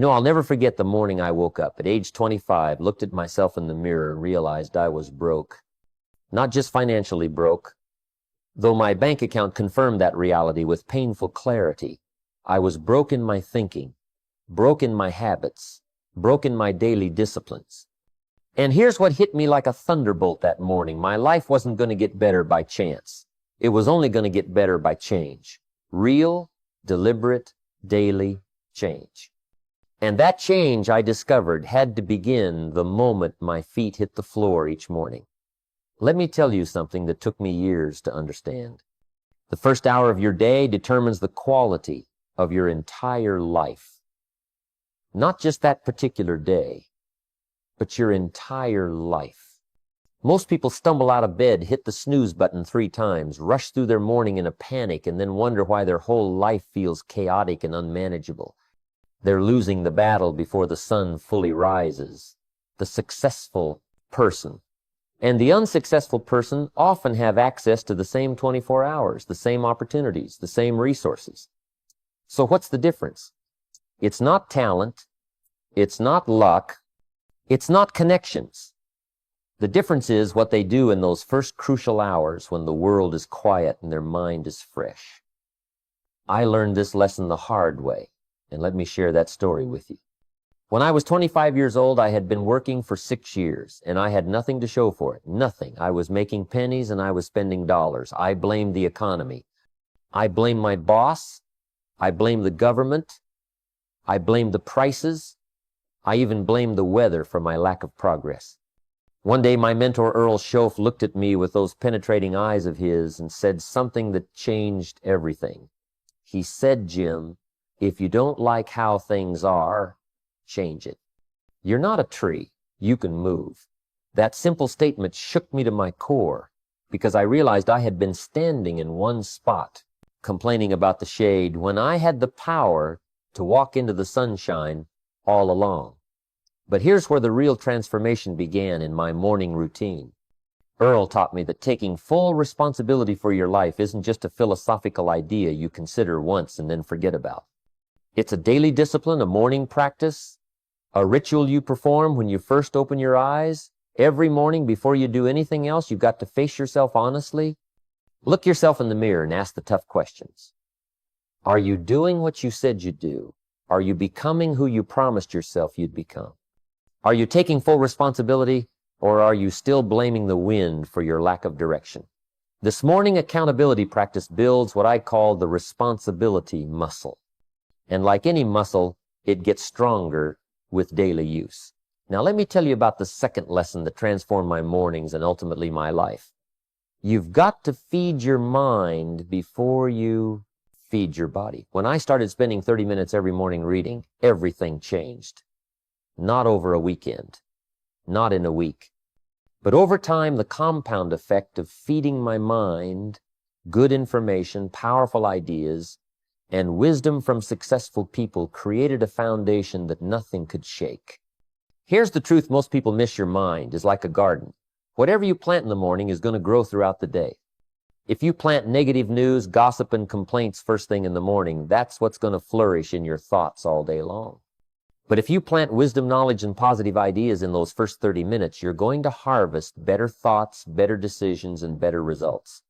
I'll never forget the morning I woke up at age 25, looked at myself in the mirror, and realized I was broke. Not just financially broke, though my bank account confirmed that reality with painful clarity. I was broke in my thinking, broke in my habits, broke in my daily disciplines. And here's what hit me like a thunderbolt that morning. My life wasn't going to get better by chance. It was only going to get better by change. Real, deliberate, daily change. And that change, I discovered, had to begin the moment my feet hit the floor each morning. Let me tell you something that took me years to understand. The first hour of your day determines the quality of your entire life. Not just that particular day, but your entire life. Most people stumble out of bed, hit the snooze button 3 times, rush through their morning in a panic, and then wonder why their whole life feels chaotic and unmanageable. They're losing the battle before the sun fully rises. The successful person and the unsuccessful person often have access to the same 24 hours, the same opportunities, the same resources. So what's the difference? It's not talent. It's not luck. It's not connections. The difference is what they do in those first crucial hours when the world is quiet and their mind is fresh. I learned this lesson the hard way, and let me share that story with you. When I was 25 years old, I had been working for 6 years, and I had nothing to show for it. Nothing. I was making pennies and I was spending dollars. I blamed the economy. I blamed my boss. I blamed the government. I blamed the prices. I even blamed the weather for my lack of progress. One day, my mentor, Earl Schoaf, looked at me with those penetrating eyes of his and said something that changed everything. He said, "Jim, if you don't like how things are, change it. You're not a tree. You can move." That simple statement shook me to my core because I realized I had been standing in one spot, complaining about the shade, when I had the power to walk into the sunshine all along. But here's where the real transformation began in my morning routine. Earl taught me that taking full responsibility for your life isn't just a philosophical idea you consider once and then forget about. It's a daily discipline, a morning practice, a ritual you perform when you first open your eyes. Every morning before you do anything else, you've got to face yourself honestly. Look yourself in the mirror and ask the tough questions. Are you doing what you said you'd do? Are you becoming who you promised yourself you'd become? Are you taking full responsibility, or are you still blaming the wind for your lack of direction? This morning accountability practice builds what I call the responsibility muscle. And like any muscle, it gets stronger with daily use. Now let me tell you about the second lesson that transformed my mornings and ultimately my life. You've got to feed your mind before you feed your body. When I started spending 30 minutes every morning reading, everything changed. Not over a weekend, not in a week, but over time, the compound effect of feeding my mind good information, powerful ideas, and wisdom from successful people created a foundation that nothing could shake. Here's the truth most people miss. Your mind is like a garden. Whatever you plant in the morning is going to grow throughout the day. If you plant negative news, gossip, and complaints first thing in the morning, that's what's going to flourish in your thoughts all day long. But if you plant wisdom, knowledge, and positive ideas in those first 30 minutes, you're going to harvest better thoughts, better decisions, and better results.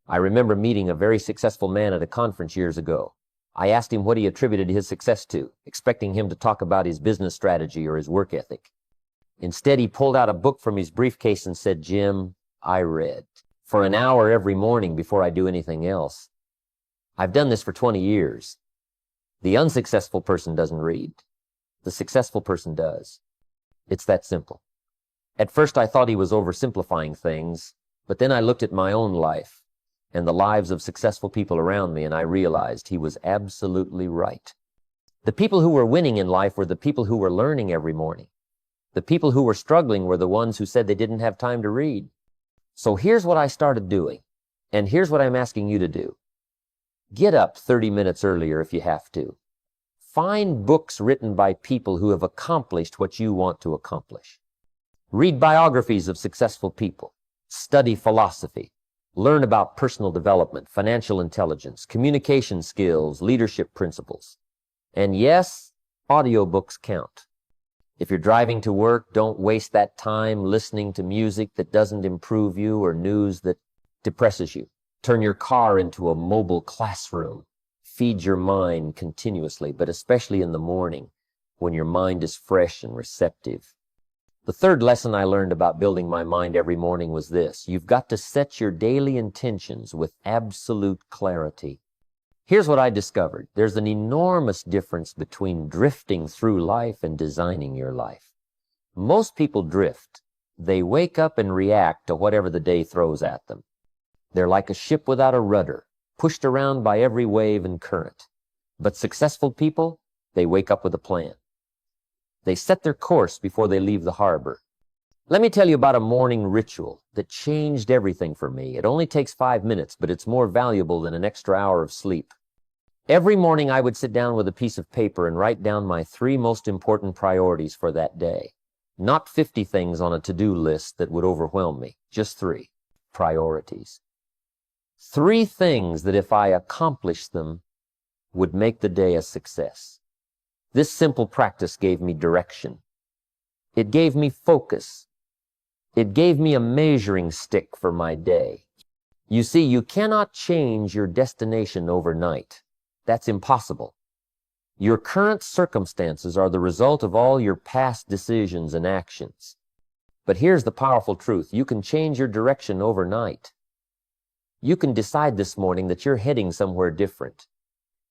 I remember meeting a very successful man at a conference years ago. I asked him what he attributed his success to, expecting him to talk about his business strategy or his work ethic. Instead, he pulled out a book from his briefcase and said, "Jim, I read for an hour every morning before I do anything else. I've done this for 20 years. The unsuccessful person doesn't read. The successful person does." It's that simple. At first, I thought he was oversimplifying things, but then I looked at my own life and the lives of successful people around me, and I realized he was absolutely right. The people who were winning in life were the people who were learning every morning. The people who were struggling were the ones who said they didn't have time to read. So here's what I started doing, and here's what I'm asking you to do. Get up 30 minutes earlier if you have to. Find books written by people who have accomplished what you want to accomplish. Read biographies of successful people. Study philosophy. Learn about personal development, financial intelligence, communication skills, leadership principles. And yes, Audiobooks count. If you're driving to work, don't waste that time listening to music that doesn't improve you or news that depresses you. Turn your car into a mobile classroom. Feed your mind continuously, but especially in the morning when your mind is fresh and receptive. The third lesson I learned about building my mind every morning was this: you've got to set your daily intentions with absolute clarity. Here's what I discovered. There's an enormous difference between drifting through life and designing your life. Most people drift. They wake up and react to whatever the day throws at them. They're like a ship without a rudder, pushed around by every wave and current. But successful people, they wake up with a plan. They set their course before they leave the harbor. Let me tell you about a morning ritual that changed everything for me. It only takes 5 minutes, but it's more valuable than an extra hour of sleep. Every morning I would sit down with a piece of paper and write down my 3 most important priorities for that day. Not 50 things on a to-do list that would overwhelm me, just 3 priorities. 3 things that if I accomplished them would make the day a success. This simple practice gave me direction. It gave me focus. It gave me a measuring stick for my day. You see, you cannot change your destination overnight. That's impossible. Your current circumstances are the result of all your past decisions and actions. But here's the powerful truth. You can change your direction overnight. You can decide this morning that you're heading somewhere different.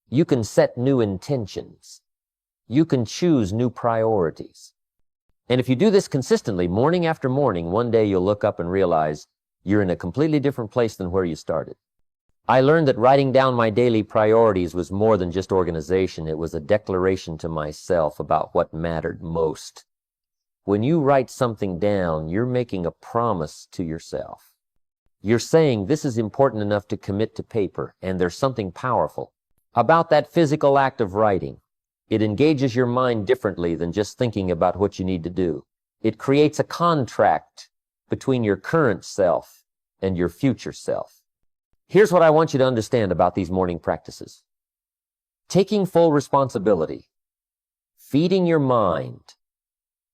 You can set new intentions. You can choose new priorities. And if you do this consistently, morning after morning, one day you'll look up and realize you're in a completely different place than where you started. I learned that writing down my daily priorities was more than just organization. It was a declaration to myself about what mattered most. When you write something down, you're making a promise to yourself. You're saying this is important enough to commit to paper, and there's something powerful about that physical act of writing. It engages your mind differently than just thinking about what you need to do. It creates a contract between your current self and your future self. Here's what I want you to understand about these morning practices. Taking full responsibility, feeding your mind,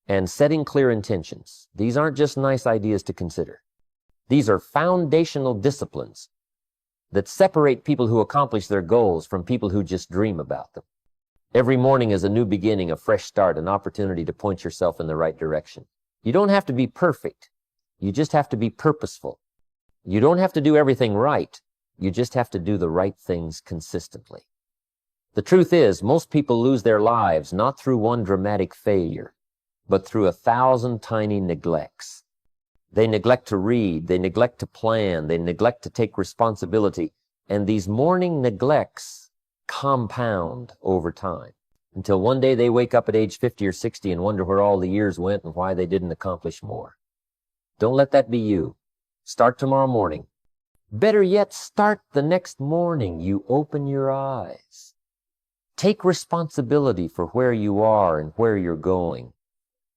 and setting clear intentions. These aren't just nice ideas to consider. These are foundational disciplines that separate people who accomplish their goals from people who just dream about them. Every morning is a new beginning, a fresh start, an opportunity to point yourself in the right direction. You don't have to be perfect. You just have to be purposeful. You don't have to do everything right. You just have to do the right things consistently. The truth is, most people lose their lives not through one dramatic failure, but through 1,000 tiny neglects. They neglect to read, they neglect to plan, they neglect to take responsibility, and these morning neglects compound over time until one day they wake up at age 50 or 60 and wonder where all the years went and why they didn't accomplish more. Don't let that be you. Start tomorrow morning. Better yet, start the next morning you open your eyes. Take responsibility for where you are and where you're going.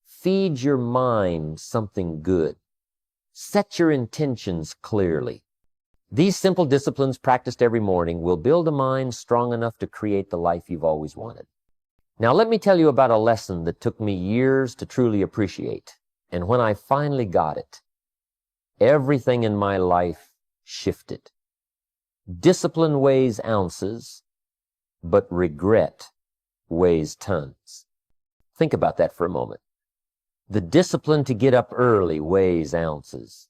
Feed your mind something good. Set your intentions clearly. These simple disciplines practiced every morning will build a mind strong enough to create the life you've always wanted. Now let me tell you about a lesson that took me years to truly appreciate. And when I finally got it, everything in my life shifted. Discipline weighs ounces, but regret weighs tons. Think about that for a moment. The discipline to get up early weighs ounces.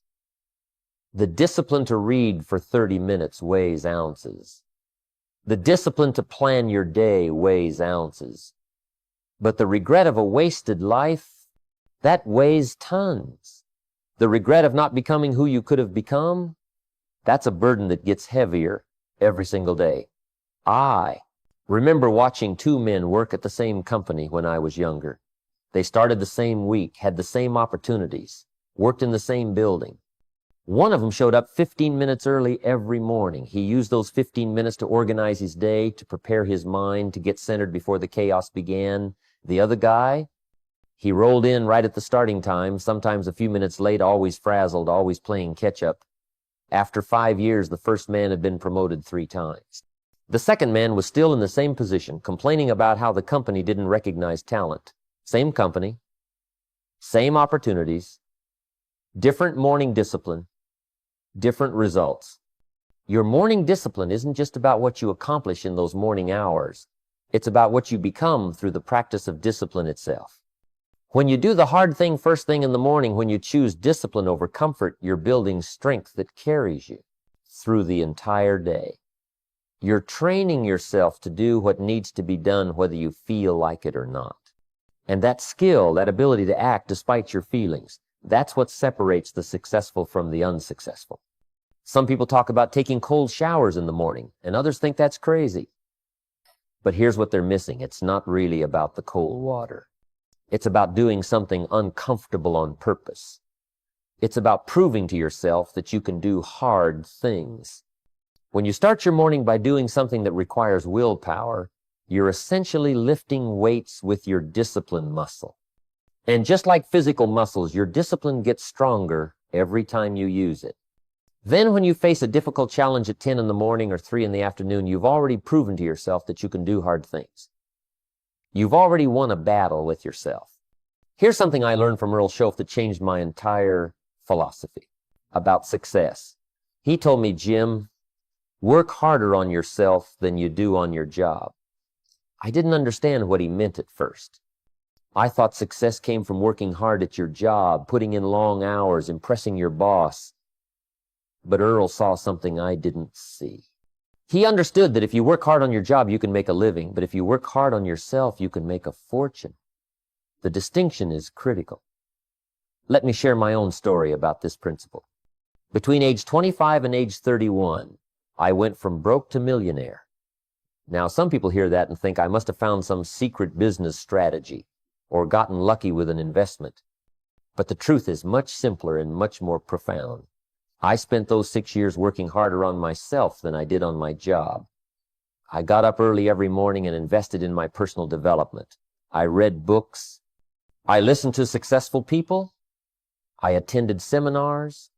The discipline to read for 30 minutes weighs ounces. The discipline to plan your day weighs ounces. But the regret of a wasted life, that weighs tons. The regret of not becoming who you could have become, that's a burden that gets heavier every single day. I remember watching 2 men work at the same company when I was younger. They started the same week, had the same opportunities, worked in the same building. One of them showed up 15 minutes early every morning. He used those 15 minutes to organize his day, to prepare his mind, to get centered before the chaos began. The other guy, he rolled in right at the starting time, sometimes a few minutes late, always frazzled, always playing catch-up. After 5 years, the first man had been promoted 3 times. The second man was still in the same position, complaining about how the company didn't recognize talent. Same company, same opportunities, different morning discipline, different results. Your morning discipline isn't just about what you accomplish in those morning hours. It's about what you become through the practice of discipline itself. When you do the hard thing first thing in the morning, when you choose discipline over comfort, you're building strength that carries you through the entire day. You're training yourself to do what needs to be done whether you feel like it or not. And that skill, that ability to act despite your feelings, that's what separates the successful from the unsuccessful. Some people talk about taking cold showers in the morning, and others think that's crazy. But here's what they're missing. It's not really about the cold water. It's about doing something uncomfortable on purpose. It's about proving to yourself that you can do hard things. When you start your morning by doing something that requires willpower, you're essentially lifting weights with your discipline muscle. And just like physical muscles, your discipline gets stronger every time you use it. Then when you face a difficult challenge at 10 in the morning or 3 in the afternoon, you've already proven to yourself that you can do hard things. You've already won a battle with yourself. Here's something I learned from Earl Schoaf that changed my entire philosophy about success. He told me, Jim, work harder on yourself than you do on your job. I didn't understand what he meant at first. I thought success came from working hard at your job, putting in long hours, impressing your boss. But Earl saw something I didn't see. He understood that if you work hard on your job, you can make a living, but if you work hard on yourself, you can make a fortune. The distinction is critical. Let me share my own story about this principle. Between age 25 and age 31, I went from broke to millionaire. Now, some people hear that and think I must have found some secret business strategy or gotten lucky with an investment. But the truth is much simpler and much more profound. I spent those 6 years working harder on myself than I did on my job. I got up early every morning and invested in my personal development. I read books. I listened to successful people. I attended seminars.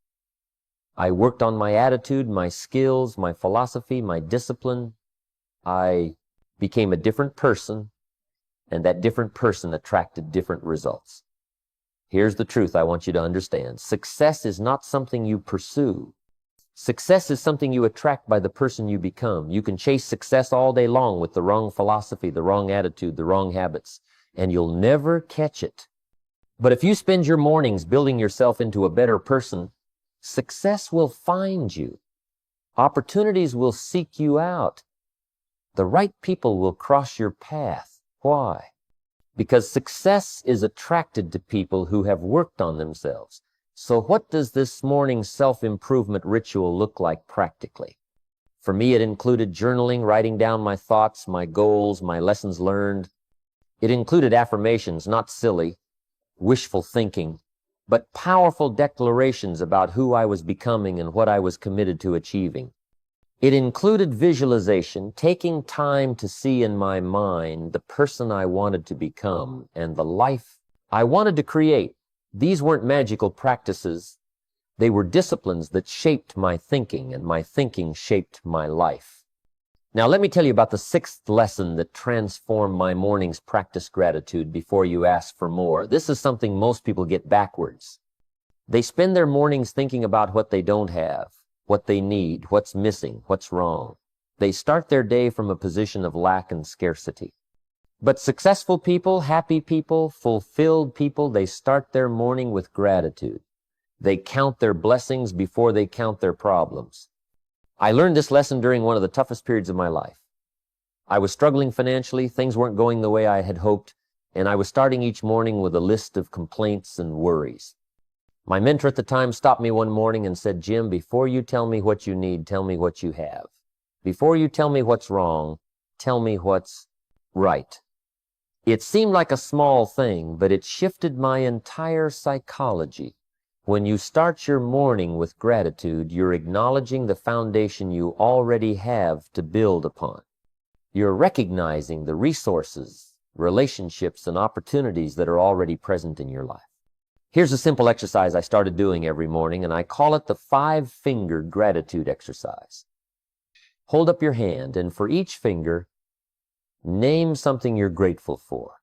I worked on my attitude, my skills, my philosophy, my discipline. I became a different person, and that different person attracted different results. Here's the truth I want you to understand. Success is not something you pursue. Success is something you attract by the person you become. You can chase success all day long with the wrong philosophy, the wrong attitude, the wrong habits, and you'll never catch it. But if you spend your mornings building yourself into a better person, success will find you. Opportunities will seek you out. The right people will cross your path. Why? Because success is attracted to people who have worked on themselves. So what does this morning self-improvement ritual look like practically? For me, it included journaling, writing down my thoughts, my goals, my lessons learned. It included affirmations, not silly, wishful thinking, but powerful declarations about who I was becoming and what I was committed to achieving. It included visualization, taking time to see in my mind the person I wanted to become and the life I wanted to create. These weren't magical practices. They were disciplines that shaped my thinking, and my thinking shaped my life. Now let me tell you about the 6th lesson that transformed my morning's practice gratitude before you ask for more. This is something most people get backwards. They spend their mornings thinking about what they don't have, what they need, what's missing, what's wrong. They start their day from a position of lack and scarcity. But successful people, happy people, fulfilled people, they start their morning with gratitude. They count their blessings before they count their problems. I learned this lesson during one of the toughest periods of my life. I was struggling financially, things weren't going the way I had hoped, and I was starting each morning with a list of complaints and worries. My mentor at the time stopped me one morning and said, Jim, before you tell me what you need, tell me what you have. Before you tell me what's wrong, tell me what's right. It seemed like a small thing, but it shifted my entire psychology. When you start your morning with gratitude, you're acknowledging the foundation you already have to build upon. You're recognizing the resources, relationships, and opportunities that are already present in your life. Here's a simple exercise I started doing every morning, and I call it the 5-fingered gratitude exercise. Hold up your hand, and for each finger, name something you're grateful for.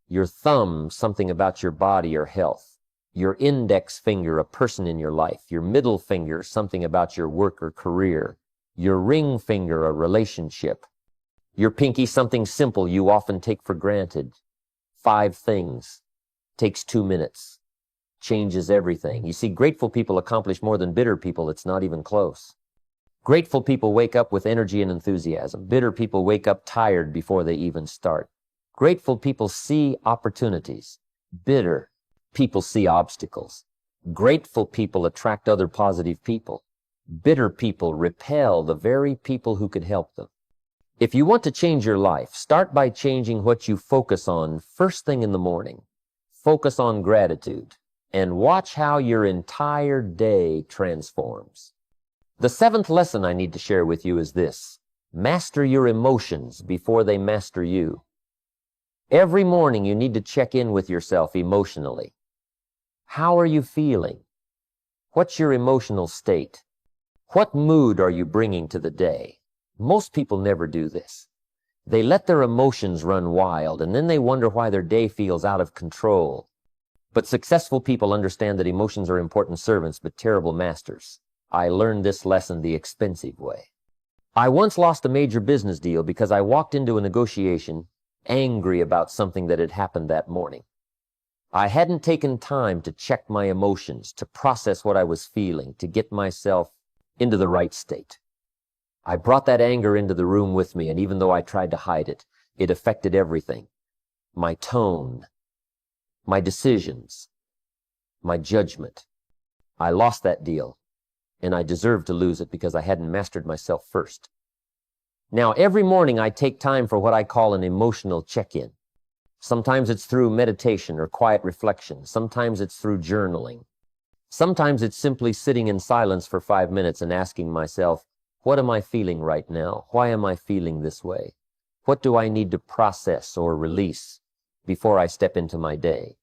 Your thumb, something about your body or health. Your index finger, a person in your life. Your middle finger, something about your work or career. Your ring finger, a relationship. Your pinky, something simple you often take for granted. 5 things. Takes 2 minutes. Changes everything. You see, grateful people accomplish more than bitter people. It's not even close. Grateful people wake up with energy and enthusiasm. Bitter people wake up tired before they even start. Grateful people see opportunities. Bitter people see obstacles. Grateful people attract other positive people. Bitter people repel the very people who could help them. If you want to change your life, start by changing what you focus on first thing in the morning. Focus on gratitude and watch how your entire day transforms. The 7th lesson I need to share with you is this: master your emotions before they master you. Every morning you need to check in with yourself emotionally. How are you feeling? What's your emotional state? What mood are you bringing to the day? Most people never do this. They let their emotions run wild, and then they wonder why their day feels out of control. But successful people understand that emotions are important servants, but terrible masters. I learned this lesson the expensive way. I once lost a major business deal because I walked into a negotiation angry about something that had happened that morning. I hadn't taken time to check my emotions, to process what I was feeling, to get myself into the right state. I brought that anger into the room with me, and even though I tried to hide it, it affected everything. My tone, my decisions, my judgment. I lost that deal, and I deserved to lose it because I hadn't mastered myself first. Now, every morning I take time for what I call an emotional check-in. Sometimes it's through meditation or quiet reflection. Sometimes it's through journaling. Sometimes it's simply sitting in silence for 5 minutes and asking myself, what am I feeling right now? Why am I feeling this way? What do I need to process or release before I step into my day?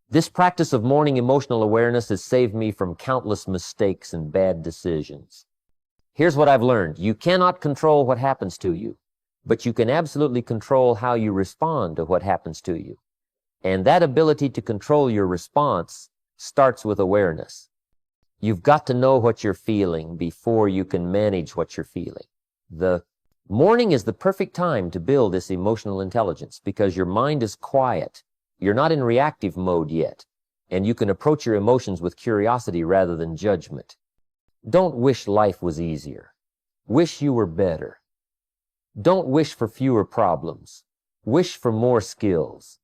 This practice of morning emotional awareness has saved me from countless mistakes and bad decisions. Here's what I've learned. You cannot control what happens to you, but you can absolutely control how you respond to what happens to you. And that ability to control your response starts with awareness. You've got to know what you're feeling before you can manage what you're feeling. The morning is the perfect time to build this emotional intelligence because your mind is quiet. You're not in reactive mode yet, and you can approach your emotions with curiosity rather than judgment. Don't wish life was easier. Wish you were better. Don't wish for fewer problems. Wish for more skills.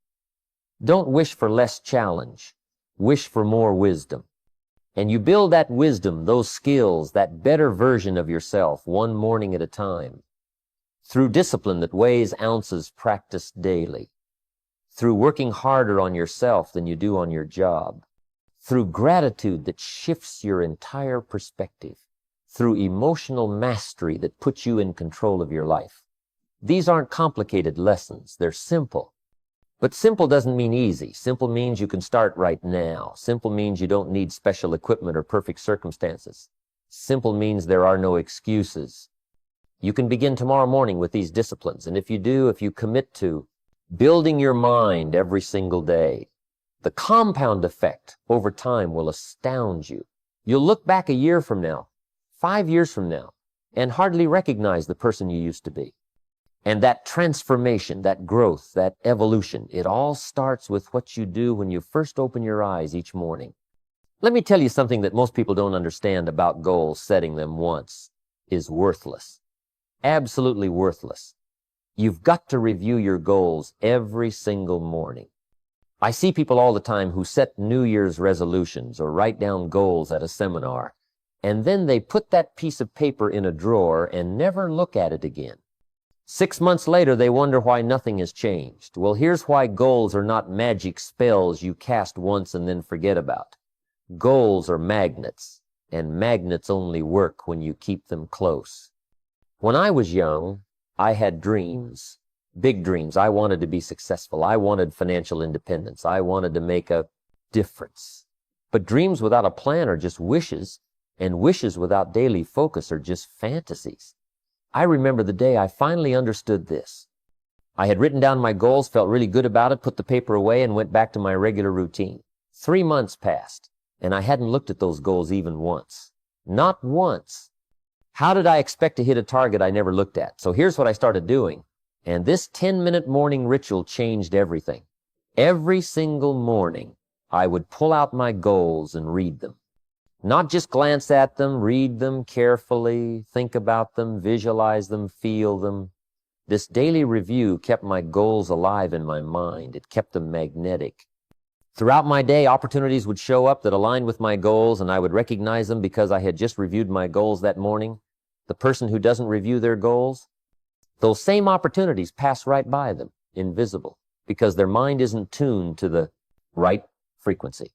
Don't wish for less challenge. Wish for more wisdom. And you build that wisdom, those skills, that better version of yourself one morning at a time. Through discipline that weighs ounces practiced daily. Through working harder on yourself than you do on your job. Through gratitude that shifts your entire perspective. Through emotional mastery that puts you in control of your life. These aren't complicated lessons. They're simple. But simple doesn't mean easy. Simple means you can start right now. Simple means you don't need special equipment or perfect circumstances. Simple means there are no excuses. You can begin tomorrow morning with these disciplines, and if you commit to building your mind every single day, the compound effect over time will astound you. You'll look back a year from now, 5 years from now, and hardly recognize the person you used to be. And that transformation, that growth, that evolution, it all starts with what you do when you first open your eyes each morning. Let me tell you something that most people don't understand about goals. Setting them once is worthless. Absolutely worthless. You've got to review your goals every single morning. I see people all the time who set New Year's resolutions or write down goals at a seminar, and then they put that piece of paper in a drawer and never look at it again. 6 months later, they wonder why nothing has changed. Well, here's why goals are not magic spells you cast once and then forget about. Goals are magnets, and magnets only work when you keep them close. When I was young, I had dreams, big dreams. I wanted to be successful. I wanted financial independence. I wanted to make a difference. But dreams without a plan are just wishes, and wishes without daily focus are just fantasies. I remember the day I finally understood this. I had written down my goals, felt really good about it, put the paper away, and went back to my regular routine. 3 months passed, and I hadn't looked at those goals even once. Not once. How did I expect to hit a target I never looked at? So here's what I started doing. And this 10-minute morning ritual changed everything. Every single morning, I would pull out my goals and read them. Not just glance at them, read them carefully, think about them, visualize them, feel them. This daily review kept my goals alive in my mind. It kept them magnetic. Throughout my day, opportunities would show up that aligned with my goals, and I would recognize them because I had just reviewed my goals that morning. The person who doesn't review their goals, those same opportunities pass right by them, invisible, because their mind isn't tuned to the right frequency.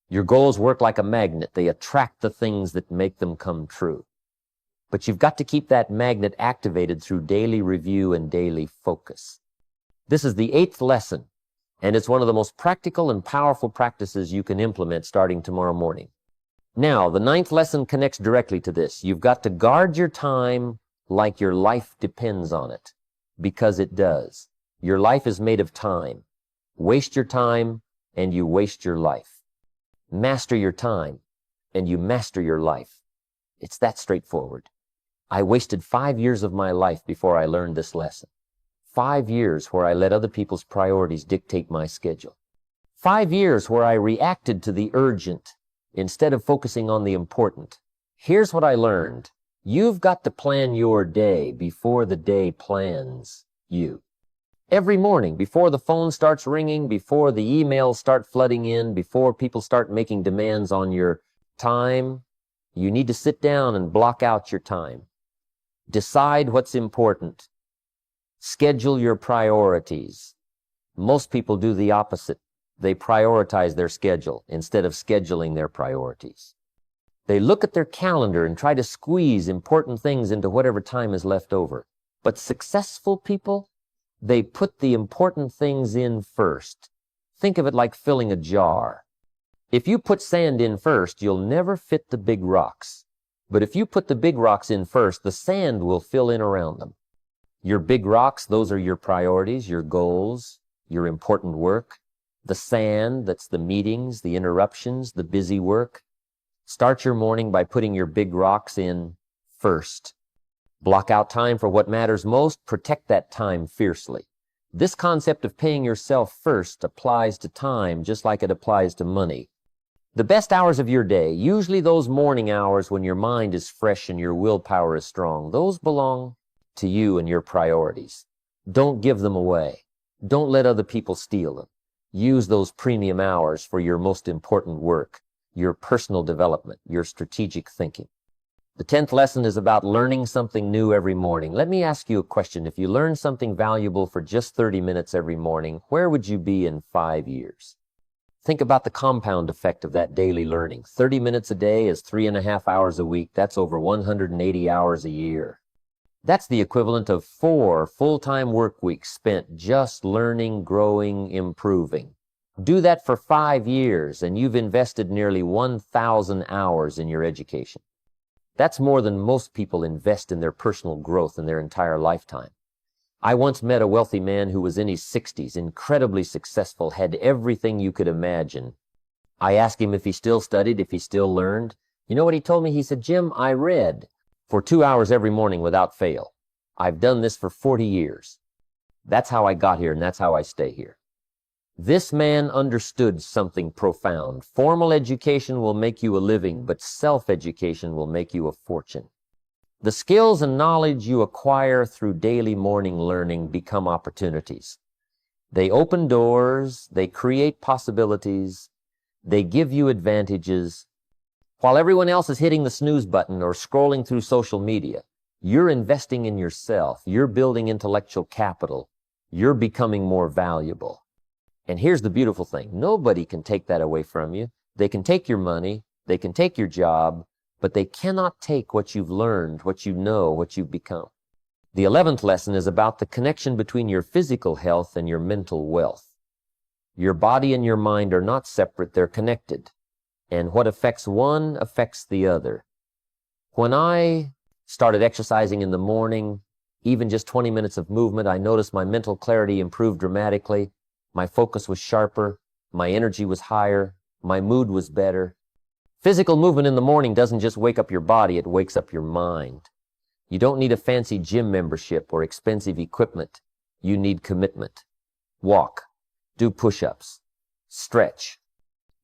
Your goals work like a magnet. They attract the things that make them come true. But you've got to keep that magnet activated through daily review and daily focus. This is the 8th lesson, and it's one of the most practical and powerful practices you can implement starting tomorrow morning. Now, the 9th lesson connects directly to this. You've got to guard your time like your life depends on it, because it does. Your life is made of time. Waste your time, and you waste your life. Master your time, and you master your life. It's that straightforward. I wasted 5 years of my life before I learned this lesson. 5 years where I let other people's priorities dictate my schedule. 5 years where I reacted to the urgent instead of focusing on the important. Here's what I learned. You've got to plan your day before the day plans you. Every morning, before the phone starts ringing, before the emails start flooding in, before people start making demands on your time, you need to sit down and block out your time. Decide what's important. Schedule your priorities. Most people do the opposite. They prioritize their schedule instead of scheduling their priorities. They look at their calendar and try to squeeze important things into whatever time is left over. But successful people, they put the important things in first. Think of it like filling a jar. If you put sand in first, you'll never fit the big rocks. But if you put the big rocks in first, the sand will fill in around them. Your big rocks, those are your priorities, your goals, your important work. The sand, that's the meetings, the interruptions, the busy work. Start your morning by putting your big rocks in first. Block out time for what matters most. Protect that time fiercely. This concept of paying yourself first applies to time just like it applies to money. The best hours of your day, usually those morning hours when your mind is fresh and your willpower is strong, those belong to you and your priorities. Don't give them away. Don't let other people steal them. Use those premium hours for your most important work, your personal development, your strategic thinking. The 10th lesson is about learning something new every morning. Let me ask you a question. If you learn something valuable for just 30 minutes every morning, where would you be in 5 years? Think about the compound effect of that daily learning. 30 minutes a day is 3.5 hours a week. That's over 180 hours a year. That's the equivalent of 4 full-time work weeks spent just learning, growing, improving. Do that for 5 years, and you've invested nearly 1,000 hours in your education. That's more than most people invest in their personal growth in their entire lifetime. I once met a wealthy man who was in his 60s, incredibly successful, had everything you could imagine. I asked him if he still studied, if he still learned. You know what he told me? He said, "Jim, I read for 2 hours every morning without fail. I've done this for 40 years. That's how I got here, and that's how I stay here." This man understood something profound. Formal education will make you a living, but self-education will make you a fortune. The skills and knowledge you acquire through daily morning learning become opportunities. They open doors, they create possibilities, they give you advantages. While everyone else is hitting the snooze button or scrolling through social media, you're investing in yourself, you're building intellectual capital, you're becoming more valuable. And here's the beautiful thing. Nobody can take that away from you. They can take your money, they can take your job, but they cannot take what you've learned, what you know, what you've become. The 11th lesson is about the connection between your physical health and your mental wealth. Your body and your mind are not separate, they're connected. And what affects one affects the other. When I Started exercising in the morning, even just 20 minutes of movement. I noticed my mental clarity improved dramatically. My focus was sharper. My energy was higher. My mood was better. Physical movement in the morning doesn't just wake up your body, it wakes up your mind. You don't need a fancy gym membership or expensive equipment. You need commitment. Walk. Do push-ups. Stretch.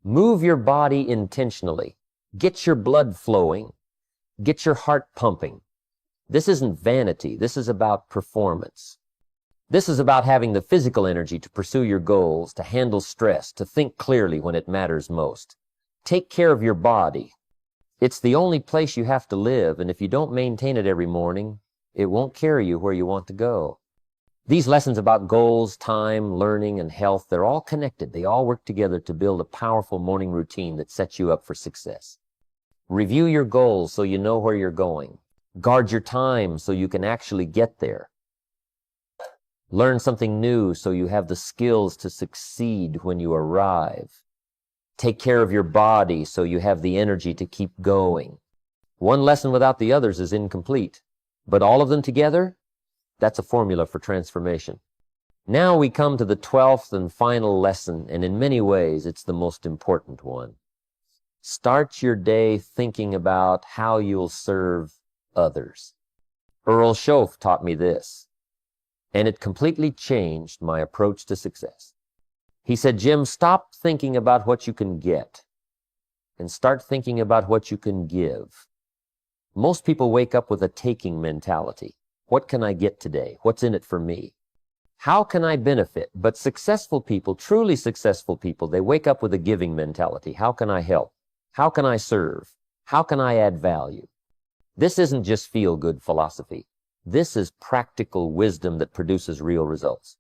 Move your body intentionally. Get your blood flowing. Get your heart pumping. This isn't vanity. This is about performance. This is about having the physical energy to pursue your goals, to handle stress, to think clearly when it matters most. Take care of your body. It's the only place you have to live, and if you don't maintain it every morning, it won't carry you where you want to go. These lessons about goals, time, learning, and health, they're all connected. They all work together to build a powerful morning routine that sets you up for success. Review your goals so you know where you're going. Guard your time so you can actually get there. Learn something new so you have the skills to succeed when you arrive. Take care of your body so you have the energy to keep going. One lesson without the others is incomplete, but all of them together, that's a formula for transformation. Now we come to the 12th and final lesson, and in many ways it's the most important one. Start your day thinking about how you'll serve others. Earl Schoaf taught me this, and it completely changed my approach to success. He said, Jim, stop thinking about what you can get and start thinking about what you can give. Most people wake up with a taking mentality. What can I get today? What's in it for me? How can I benefit? But successful people, truly successful people, they wake up with a giving mentality. How can I help? How can I serve? How can I add value? This isn't just feel-good philosophy. This is practical wisdom that produces real results.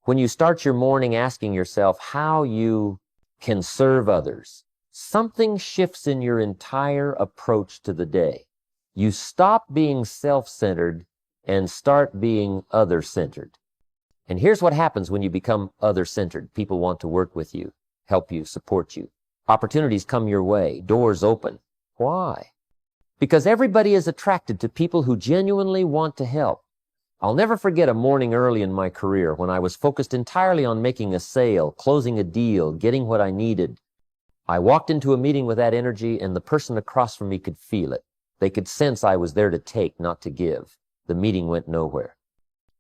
When you start your morning asking yourself how you can serve others, something shifts in your entire approach to the day. You stop being self-centered and start being other-centered. And here's what happens when you become other-centered. People want to work with you, help you, support you. Opportunities come your way, doors open. Why? Because everybody is attracted to people who genuinely want to help. I'll never forget a morning early in my career when I was focused entirely on making a sale, closing a deal, getting what I needed. I walked into a meeting with that energy, and the person across from me could feel it. They could sense I was there to take, not to give. The meeting went nowhere.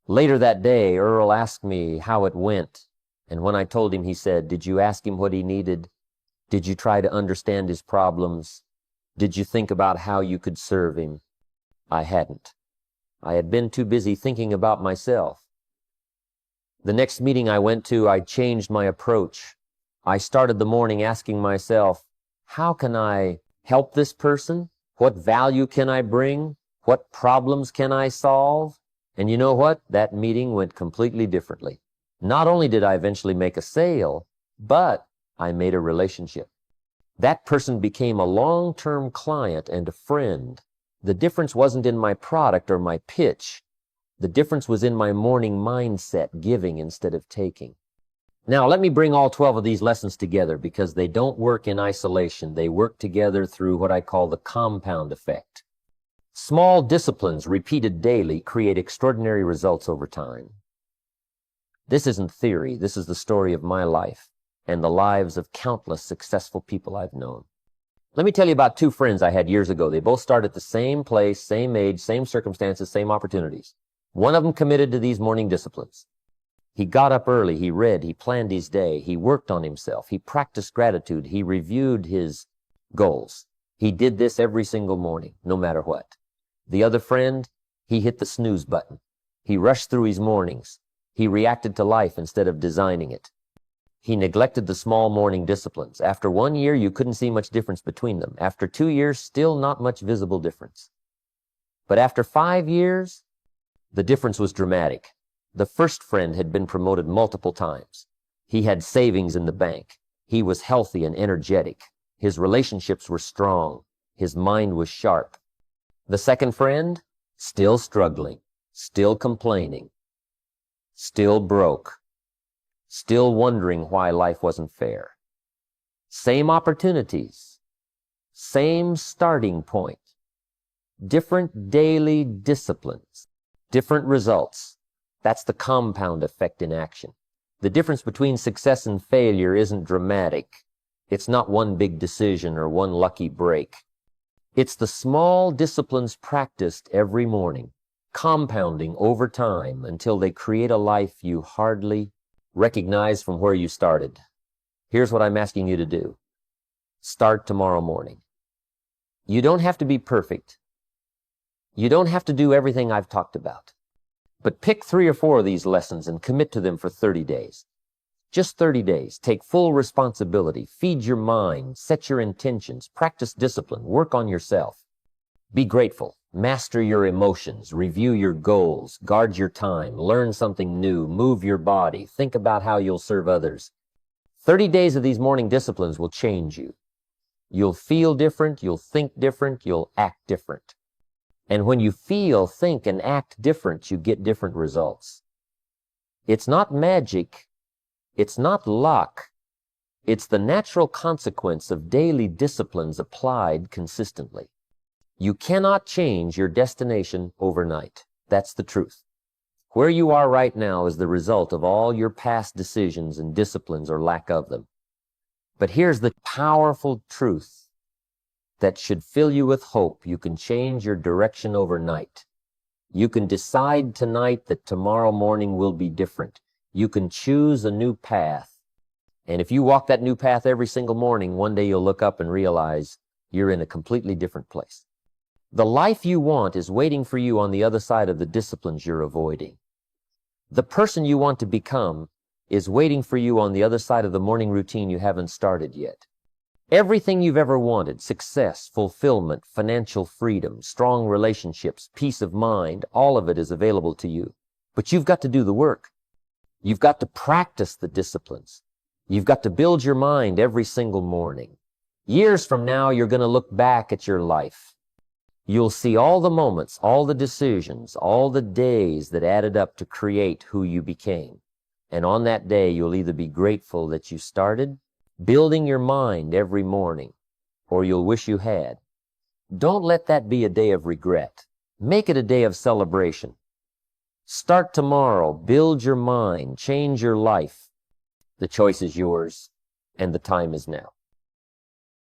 Later that day, Earl asked me how it went, and when I told him, he said, "Did you ask him what he needed? Did you try to understand his problems? Did you think about how you could serve him?" I hadn't. I had been too busy thinking about myself. The next meeting I went to, I changed my approach. I started the morning asking myself, how can I help this person? What value can I bring? What problems can I solve? And you know what? That meeting went completely differently. Not only did I eventually make a sale, but I made a relationship. That person became a long-term client and a friend. The difference wasn't in my product or my pitch. The difference was in my morning mindset, giving instead of taking. Now, let me bring all 12 of these lessons together because they don't work in isolation. They work together through what I call the compound effect. Small disciplines repeated daily create extraordinary results over time. This isn't theory. This is the story of my life and the lives of countless successful people I've known. Let me tell you about two friends I had years ago. They both started at the same place, same age, same circumstances, same opportunities. One of them committed to these morning disciplines. He got up early, he read, he planned his day, he worked on himself, he practiced gratitude, he reviewed his goals. He did this every single morning, no matter what. The other friend, he hit the snooze button. He rushed through his mornings. He reacted to life instead of designing it. He neglected the small morning disciplines. After 1 year, you couldn't see much difference between them. After 2 years, still not much visible difference. But after 5 years, the difference was dramatic. The first friend had been promoted multiple times. He had savings in the bank. He was healthy and energetic. His relationships were strong. His mind was sharp. The second friend, still struggling, still complaining, still broke, still wondering why life wasn't fair. Same opportunities, same starting point, Different daily disciplines, different results. That's the compound effect in action. The difference between success and failure isn't dramatic. It's not one big decision or one lucky break. It's the small disciplines practiced every morning, compounding over time until they create a life you hardly recognize from where you started. Here's what I'm asking you to do. Start tomorrow morning. You don't have to be perfect. You don't have to do everything I've talked about. But pick 3 or 4 of these lessons and commit to them for 30 days. Just 30 days. Take full responsibility. Feed your mind. Set your intentions. Practice discipline. Work on yourself. Be grateful. Master your emotions. Review your goals. Guard your time. Learn something new. Move your body. Think about how you'll serve others. 30 days of these morning disciplines will change you. You'll feel different. You'll think different. You'll act different. And when you feel, think, and act different, you get different results. It's not magic. It's not luck. It's the natural consequence of daily disciplines applied consistently. You cannot change your destination overnight. That's the truth. Where you are right now is the result of all your past decisions and disciplines or lack of them. But here's the powerful truth that should fill you with hope. You can change your direction overnight. You can decide tonight that tomorrow morning will be different. You can choose a new path. And if you walk that new path every single morning, one day you'll look up and realize you're in a completely different place. The life you want is waiting for you on the other side of the disciplines you're avoiding. The person you want to become is waiting for you on the other side of the morning routine you haven't started yet. Everything you've ever wanted, success, fulfillment, financial freedom, strong relationships, peace of mind, all of it is available to you. But you've got to do the work. You've got to practice the disciplines. You've got to build your mind every single morning. Years from now, you're going to look back at your life. You'll see all the moments, all the decisions, all the days that added up to create who you became. And on that day, you'll either be grateful that you started building your mind every morning, or you'll wish you had. Don't let that be a day of regret. Make it a day of celebration. Start tomorrow. Build your mind. Change your life. The choice is yours, and the time is now.